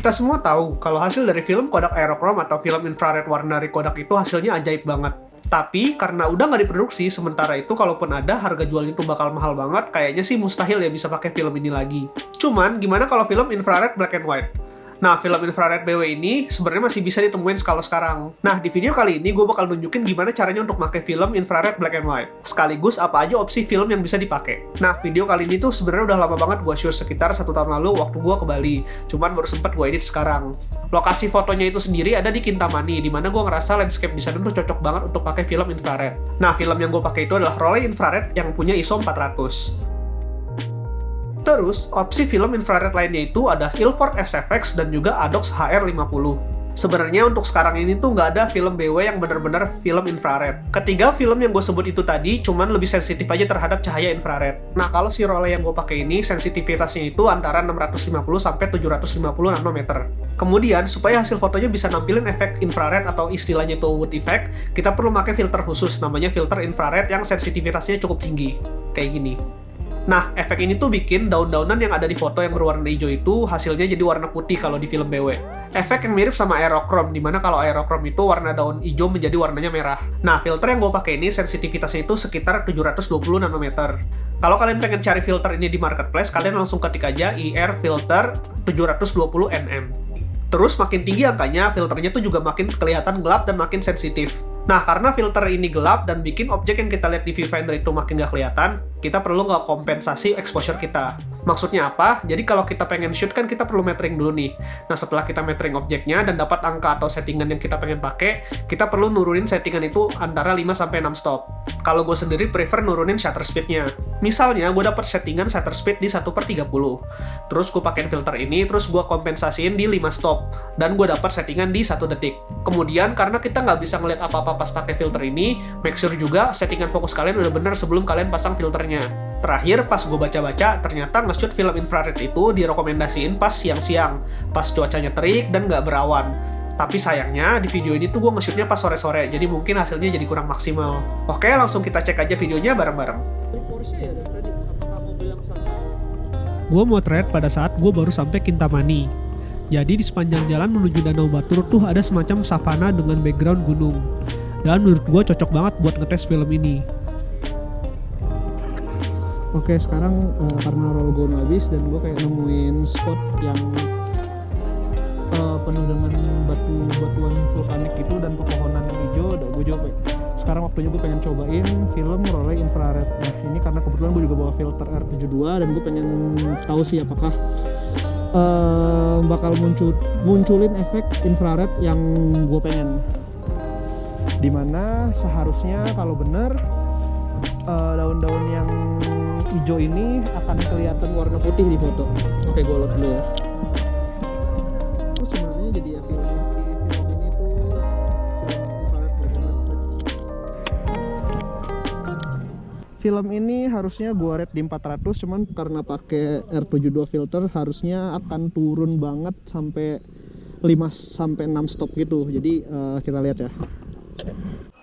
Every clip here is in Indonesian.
Kita semua tahu kalau hasil dari film Kodak Aerochrome atau film infrared warna dari Kodak itu hasilnya ajaib banget. Tapi karena udah nggak diproduksi, sementara itu kalaupun ada, harga jualnya itu bakal mahal banget, kayaknya sih mustahil ya bisa pakai film ini lagi. Cuman, gimana kalau film infrared black and white? Nah, film infrared BW ini sebenarnya masih bisa ditemuin kalau sekarang. Nah, di video kali ini gue bakal nunjukin gimana caranya untuk pakai film infrared black and white. Sekaligus apa aja opsi film yang bisa dipakai. Nah, video kali ini tuh sebenarnya udah lama banget gue shoot sekitar 1 tahun lalu waktu gue ke Bali. Cuman baru sempet gue edit sekarang. Lokasi fotonya itu sendiri ada di Kintamani, dimana gue ngerasa landscape design tuh cocok banget untuk pakai film infrared. Nah, film yang gue pakai itu adalah Rollei infrared yang punya ISO 400. Terus, opsi film infrared lainnya itu ada Ilford SFX dan juga Adox HR50. Sebenarnya untuk sekarang ini tuh nggak ada film BW yang benar-benar film infrared. Ketiga film yang gue sebut itu tadi cuman lebih sensitif aja terhadap cahaya infrared. Nah, kalau si Rollei yang gue pakai ini, sensitivitasnya itu antara 650 sampai 750 nanometer. Kemudian, supaya hasil fotonya bisa nampilin efek infrared atau istilahnya itu wood effect, kita perlu pakai filter khusus, namanya filter infrared yang sensitivitasnya cukup tinggi. Kayak gini. Nah, efek ini tuh bikin daun-daunan yang ada di foto yang berwarna hijau itu hasilnya jadi warna putih kalau di film BW. Efek yang mirip sama aerochrome, dimana kalau aerochrome itu warna daun hijau menjadi warnanya merah. Nah, filter yang gue pakai ini sensitivitasnya itu sekitar 720 nanometer. Kalau kalian pengen cari filter ini di marketplace, kalian langsung ketik aja IR filter 720 nm. Terus makin tinggi angkanya, filternya tuh juga makin kelihatan gelap dan makin sensitif. Nah, karena filter ini gelap dan bikin objek yang kita lihat di viewfinder itu makin nggak kelihatan, kita perlu nggak kompensasi exposure kita. Maksudnya apa? Jadi kalau kita pengen shoot kan kita perlu metering dulu nih. Nah, setelah kita metering objeknya dan dapat angka atau settingan yang kita pengen pakai, kita perlu nurunin settingan itu antara 5-6 stop. Kalau gue sendiri prefer nurunin shutter speed-nya. Misalnya, gue dapat settingan shutter speed di 1/30. Terus gue pakein filter ini, terus gue kompensasiin di 5 stop. Dan gue dapat settingan di 1 detik. Kemudian, karena kita nggak bisa ngeliat apa-apa pas pakai filter ini, make sure juga settingan fokus kalian udah bener sebelum kalian pasang filternya. Terakhir, pas gue baca-baca, ternyata nge-shoot film infrared itu direkomendasiin pas siang-siang, pas cuacanya terik dan nggak berawan. Tapi sayangnya, di video ini tuh gue nge-shootnya pas sore-sore, jadi mungkin hasilnya jadi kurang maksimal. Oke, langsung kita cek aja videonya bareng-bareng. Gue motret pada saat gue baru sampai Kintamani. Jadi di sepanjang jalan menuju Danau Batur tuh ada semacam savana dengan background gunung. Dan menurut gue cocok banget buat ngetes film ini. Oke, sekarang karena roll gue habis dan gue kayak nemuin spot yang penuh dengan batuan vulkanik gitu dan pepohonan yang hijau. Dan gue juga sekarang waktunya gue pengen cobain film Rollei infrared. Nah, ini karena kebetulan gue juga bawa filter R72 dan gue pengen tahu sih apakah bakal munculin efek infrared yang gue pengen. Dimana seharusnya kalau bener daun-daun yang hijau ini akan kelihatan warna putih di foto. Oke, gue load dulu ya. Terus sebenarnya jadi ya film ini tuh film ini harusnya gue rate di 400, cuman karena pakai R72 filter harusnya akan turun banget sampai 5-6 stop gitu. Jadi kita lihat ya.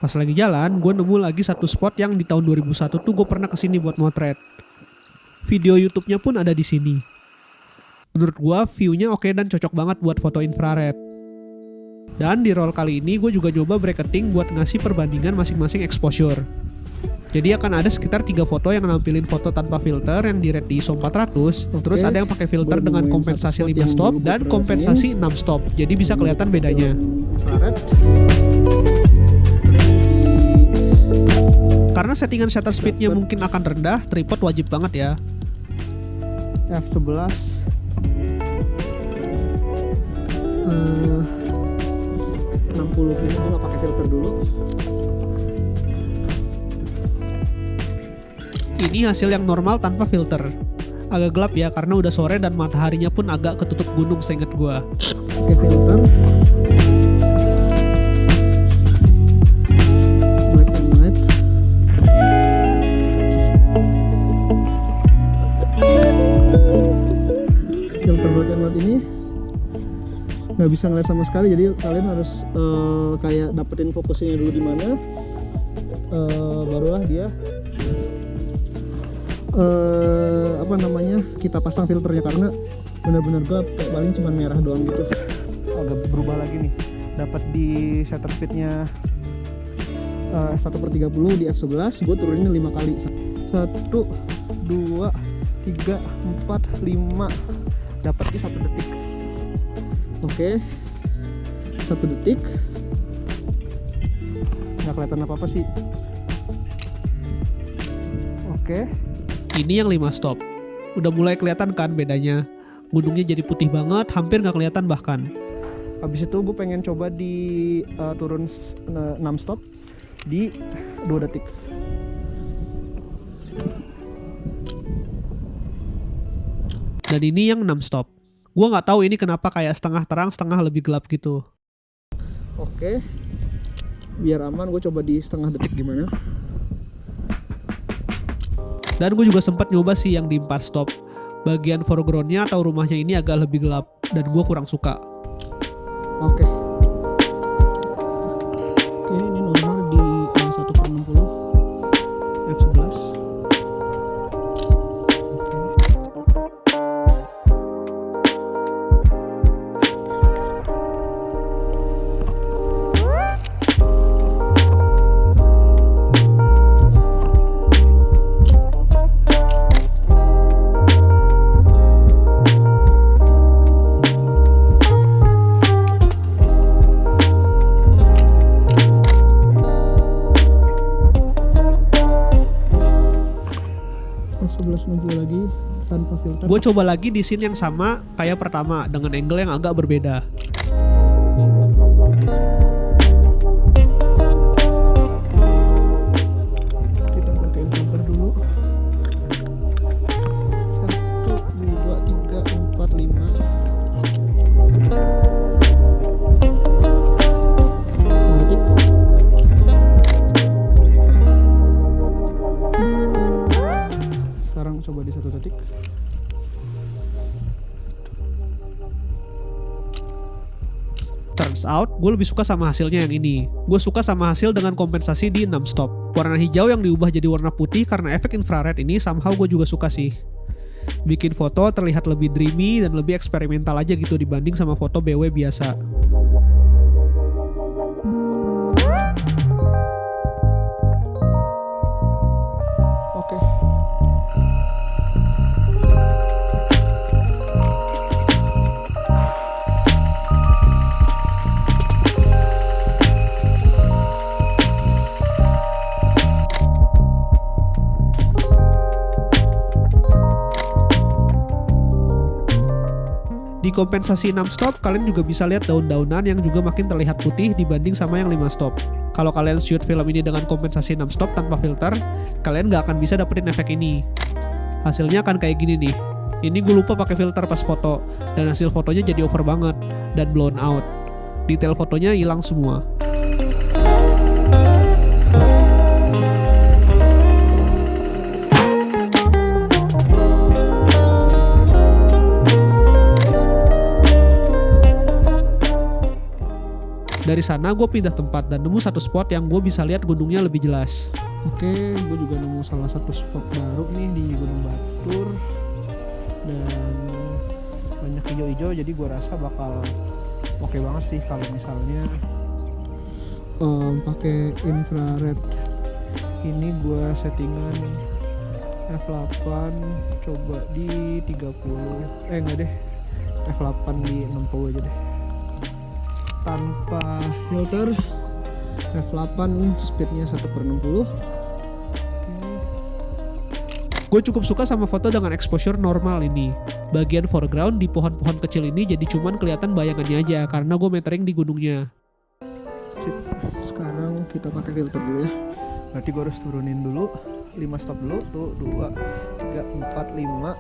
Pas lagi jalan, gue nemu lagi satu spot yang di tahun 2001 tuh gue pernah kesini buat motret. Video YouTube-nya pun ada di sini. Menurut gue, view-nya oke dan cocok banget buat foto infrared. Dan di roll kali ini, gue juga coba bracketing buat ngasih perbandingan masing-masing exposure. Jadi akan ada sekitar 3 foto yang nampilin foto tanpa filter yang di rate di ISO 400. Terus ada yang pakai filter dengan kompensasi 5 stop dan kompensasi 6 stop. Jadi bisa kelihatan bedanya. Karena settingan shutter speed-nya mungkin akan rendah, tripod wajib banget ya. F11 60 ini gue gak pakai filter dulu. Ini hasil yang normal tanpa filter. Agak gelap ya karena udah sore dan mataharinya pun agak ketutup gunung seinget gue. Oke, filter. Ini nggak bisa ngeliat sama sekali, jadi kalian harus kayak dapetin fokusnya dulu di mana, barulah dia kita pasang filternya, karena benar-benar gelap, kayak paling cuma merah doang gitu. Agak berubah lagi nih. Dapat di shutter speednya 1/30 di f11, gue turunin 5 kali. 1, 2, 3, 4, 5. Dapat di 1 detik. Oke, 1 detik. Nggak kelihatan apa-apa sih. Oke. Ini yang 5 stop. Udah mulai kelihatan kan bedanya. Gunungnya jadi putih banget, hampir nggak kelihatan bahkan. Habis itu gue pengen coba di turun 6 stop di 2 detik. Dan ini yang 6 stop. Gue nggak tahu ini kenapa kayak setengah terang, setengah lebih gelap gitu. Oke, biar aman gue coba di setengah detik gimana. Dan gue juga sempat nyoba sih yang di 4 stop. Bagian foregroundnya atau rumahnya ini agak lebih gelap dan gue kurang suka. Oke. Oke, ini normal di 1/60 F11. lagi tanpa filter. Gue coba lagi di scene yang sama kayak pertama dengan angle yang agak berbeda. Kita pakai filter dulu. 1, 2, 3, 4, 5. Sekarang coba di 1 detik. Turns out, gue lebih suka sama hasilnya yang ini. Gue suka sama hasil dengan kompensasi di 6 stop. Warna hijau yang diubah jadi warna putih karena efek infrared ini somehow gue juga suka sih. Bikin foto terlihat lebih dreamy dan lebih eksperimental aja gitu dibanding sama foto BW biasa. Oke. Di kompensasi 6 stop, kalian juga bisa lihat daun-daunan yang juga makin terlihat putih dibanding sama yang 5 stop. Kalau kalian shoot film ini dengan kompensasi 6 stop tanpa filter, kalian nggak akan bisa dapetin efek ini. Hasilnya akan kayak gini nih. Ini gue lupa pakai filter pas foto, dan hasil fotonya jadi over banget, dan blown out. Detail fotonya hilang semua. Dari sana gue pindah tempat dan nemu satu spot yang gue bisa lihat gunungnya lebih jelas. Oke, gue juga nemu salah satu spot baru nih di Gunung Batur dan banyak hijau-hijau, jadi gue rasa bakal oke banget sih kalau misalnya pakai infrared. ini gue settingan F8 coba di 30, enggak deh, F8 di 60 aja deh. Tanpa filter, F8 speednya 1/60. Gue cukup suka sama foto dengan exposure normal ini. Bagian foreground di pohon-pohon kecil ini jadi cuman kelihatan bayangannya aja karena gue metering di gunungnya. Sip. Sekarang kita pakai filter dulu ya. Berarti gue harus turunin dulu 5 stop dulu. Tuh 2, 3, 4, 5.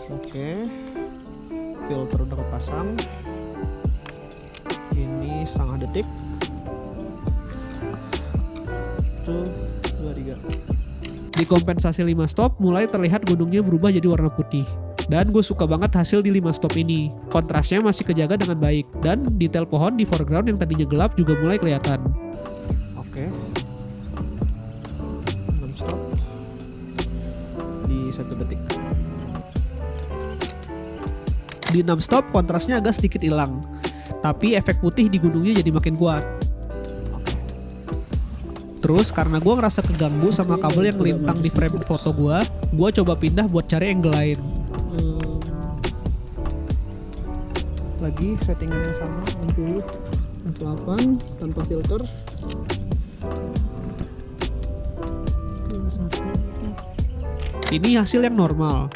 Oke. Filter udah kepasang. Ini setengah detik. 1, 2, 3. Di kompensasi 5 stop mulai terlihat gunungnya berubah jadi warna putih. Dan gue suka banget hasil di 5 stop ini. Kontrasnya masih kejaga dengan baik. Dan detail pohon di foreground yang tadinya gelap juga mulai kelihatan. Oke. 6 stop. Di 1 1 detik. Di 6 stop kontrasnya agak sedikit hilang, tapi efek putih di gunungnya jadi makin kuat. Terus karena gue ngerasa keganggu sama kabel yang melintang di frame foto gue coba pindah buat cari angle lain. Lagi settingan yang sama, 60 f8 tanpa filter. Ini hasil yang normal.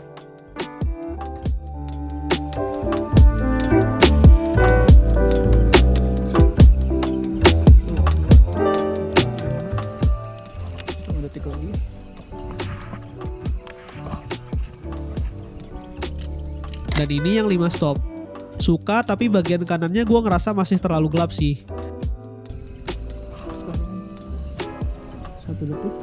Detik lagi. Dan ini yang 5 stop. Suka, tapi bagian kanannya gue ngerasa masih terlalu gelap sih. Sekarang 1 detik.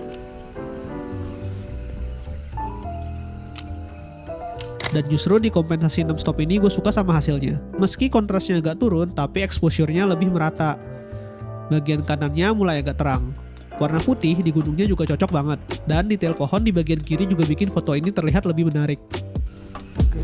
Dan justru di kompensasi 6 stop ini gue suka sama hasilnya. Meski kontrasnya agak turun, tapi exposure-nya lebih merata. Bagian kanannya mulai agak terang. Warna putih di gunungnya juga cocok banget. Dan detail pohon di bagian kiri juga bikin foto ini terlihat lebih menarik. Oke.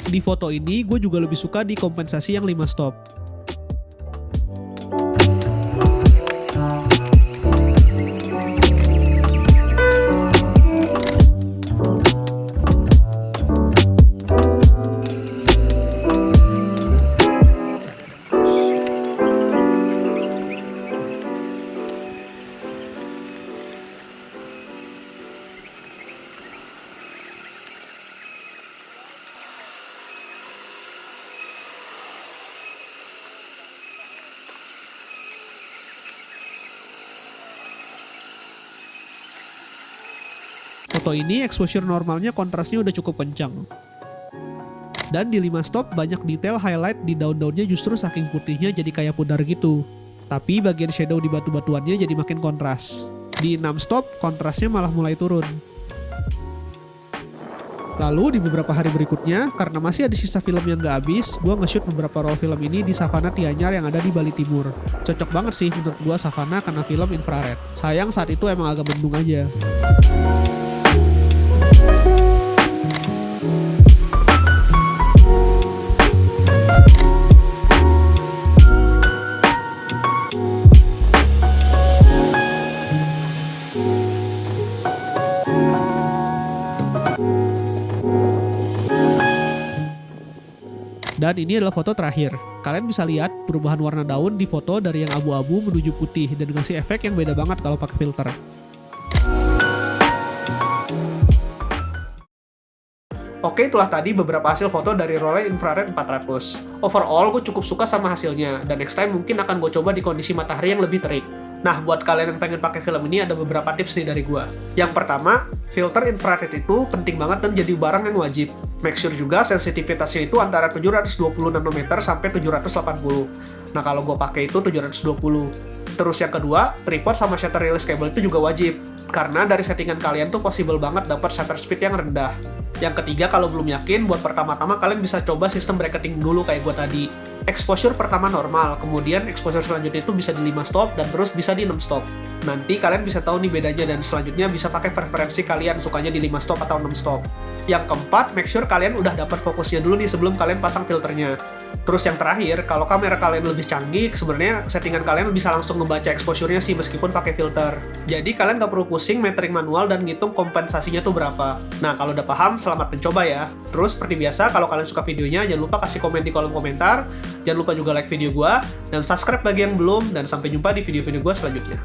Di foto ini gue juga lebih suka di kompensasi yang 5 stop. Foto ini exposure normalnya kontrasnya udah cukup kencang. Dan di 5 stop banyak detail highlight di daun-daunnya justru saking putihnya jadi kayak pudar gitu. Tapi bagian shadow di batu-batuannya jadi makin kontras. Di 6 stop kontrasnya malah mulai turun. Lalu di beberapa hari berikutnya, karena masih ada sisa film yang gak habis, gue nge-shoot beberapa roll film ini di Savana Tianyar yang ada di Bali Timur. Cocok banget sih menurut gue Savana karena film infrared. Sayang saat itu emang agak mendung aja. Dan ini adalah foto terakhir. Kalian bisa lihat perubahan warna daun di foto dari yang abu-abu menuju putih dan ngasih efek yang beda banget kalau pakai filter. Oke, itulah tadi beberapa hasil foto dari Rollei Infrared 400. Overall, gue cukup suka sama hasilnya, dan next time mungkin akan gue coba di kondisi matahari yang lebih terik. Nah, buat kalian yang pengen pakai film ini ada beberapa tips nih dari gue. Yang pertama, filter infrared itu penting banget dan jadi barang yang wajib. Make sure juga sensitivitasnya itu antara 720 nanometer sampai 780. Nah, kalau gue pakai itu 720. Terus yang kedua, tripod sama shutter release cable itu juga wajib. Karena dari settingan kalian tuh possible banget dapat shutter speed yang rendah. Yang ketiga, kalau belum yakin, buat pertama-tama kalian bisa coba sistem bracketing dulu kayak gue tadi. Exposure pertama normal, kemudian exposure selanjutnya itu bisa di 5 stop, dan terus bisa di 6 stop. Nanti kalian bisa tahu nih bedanya, dan selanjutnya bisa pakai preferensi kalian sukanya di 5 stop atau 6 stop. Yang keempat, make sure kalian udah dapat fokusnya dulu nih sebelum kalian pasang filternya. Terus yang terakhir, kalau kamera kalian lebih canggih, sebenarnya settingan kalian bisa langsung ngebaca exposure-nya sih meskipun pakai filter. Jadi kalian nggak perlu pusing metering manual dan ngitung kompensasinya tuh berapa. Nah, kalau udah paham, selamat mencoba ya. Terus seperti biasa, kalau kalian suka videonya, jangan lupa kasih komen di kolom komentar. Jangan lupa juga like video gue, dan subscribe bagi yang belum, dan sampai jumpa di video-video gue selanjutnya.